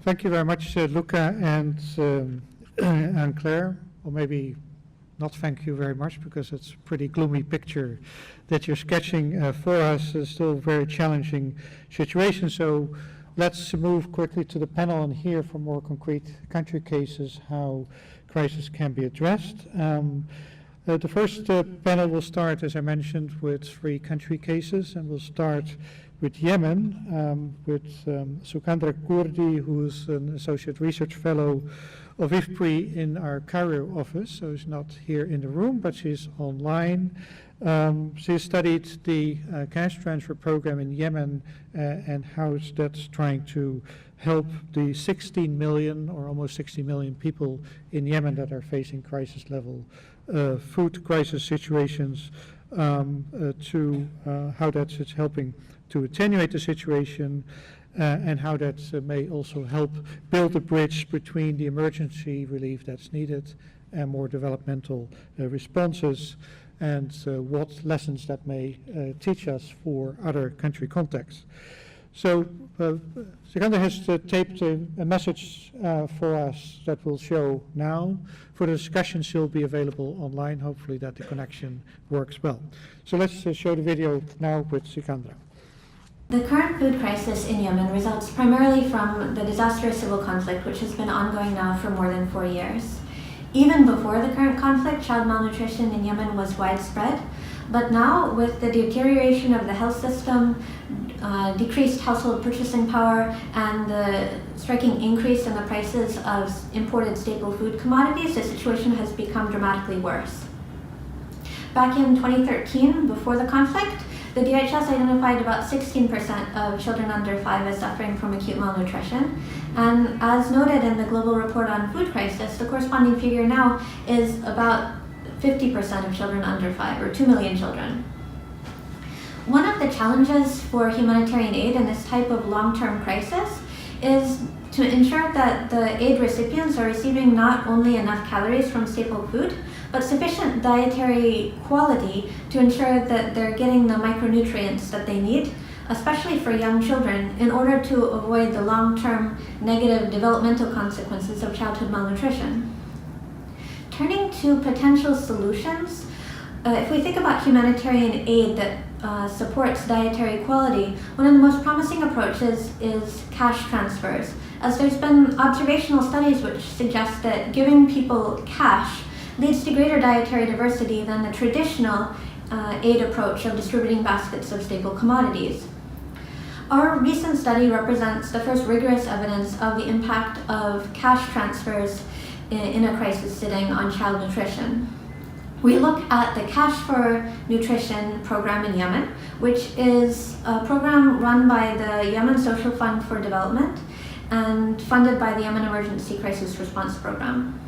Thank you very much, Luca and Claire. Or maybe not thank you very much, because it's a pretty gloomy picture that you're sketching for us. It's still a very challenging situation. So let's move quickly to the panel and hear from more concrete country cases how crisis can be addressed. The first panel will start, as I mentioned, with 3 country cases, and we'll start with Yemen, with Sikandra Kurdi, who is an associate research fellow of IFPRI in our Cairo office. So she's not here in the room, but she's online. She studied the cash transfer program in Yemen and how that's trying to help the 16 million or almost 60 million people in Yemen that are facing crisis level food crisis situations, to how that's helping to attenuate the situation, and how that may also help build a bridge between the emergency relief that's needed and more developmental responses, and what lessons that may teach us for other country contexts. So Sikandra has taped a message for us that we'll show now. For the discussion, she'll be available online. Hopefully that the connection works well. So let's show the video now with Sikandra. The current food crisis in Yemen results primarily from the disastrous civil conflict, which has been ongoing now for more than 4 years. Even before the current conflict, child malnutrition in Yemen was widespread, but now, with the deterioration of the health system, decreased household purchasing power, and the striking increase in the prices of imported staple food commodities, the situation has become dramatically worse. Back in 2013, before the conflict, the DHS identified about 16% of children under 5 as suffering from acute malnutrition. And as noted in the Global Report on Food Crisis, the corresponding figure now is about 50% of children under 5, or 2 million children. One of the challenges for humanitarian aid in this type of long-term crisis is to ensure that the aid recipients are receiving not only enough calories from staple food, but sufficient dietary quality to ensure that they're getting the micronutrients that they need, especially for young children, in order to avoid the long-term negative developmental consequences of childhood malnutrition. Turning to potential solutions, if we think about humanitarian aid that supports dietary quality, one of the most promising approaches is cash transfers, as there's been observational studies which suggest that giving people cash leads to greater dietary diversity than the traditional aid approach of distributing baskets of staple commodities. Our recent study represents the first rigorous evidence of the impact of cash transfers in a crisis setting on child nutrition. We look at the Cash for Nutrition program in Yemen, which is a program run by the Yemen Social Fund for Development and funded by the Yemen Emergency Crisis Response Program.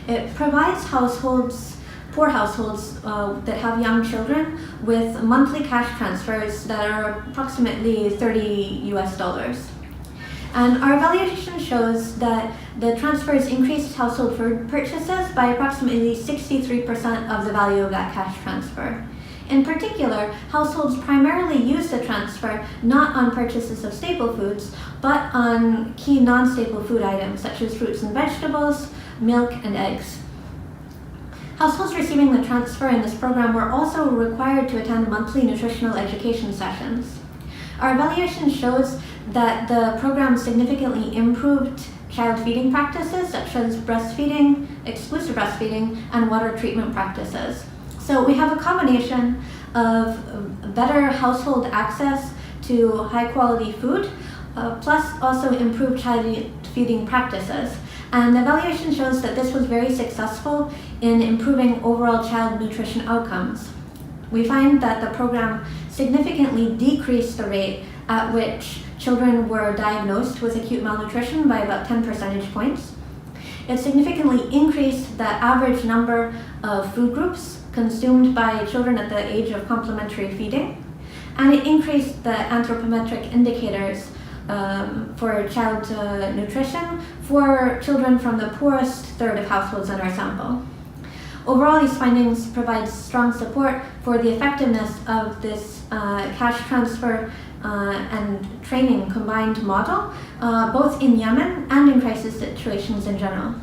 It provides poor households that have young children with monthly cash transfers that are approximately $30 US. And our evaluation shows that the transfers increased household food purchases by approximately 63% of the value of that cash transfer. In particular, households primarily use the transfer not on purchases of staple foods, but on key non-staple food items such as fruits and vegetables, milk, and eggs. Households receiving the transfer in this program were also required to attend monthly nutritional education sessions. Our evaluation shows that the program significantly improved child feeding practices such as breastfeeding, exclusive breastfeeding, and water treatment practices. So we have a combination of better household access to high quality food, plus also improved child feeding practices. And the evaluation shows that this was very successful in improving overall child nutrition outcomes. We find that the program significantly decreased the rate at which children were diagnosed with acute malnutrition by about 10 percentage points. It significantly increased the average number of food groups consumed by children at the age of complementary feeding, and it increased the anthropometric indicators for child nutrition for children from the poorest third of households in our sample. Overall, these findings provide strong support for the effectiveness of this cash transfer and training combined model, both in Yemen and in crisis situations in general.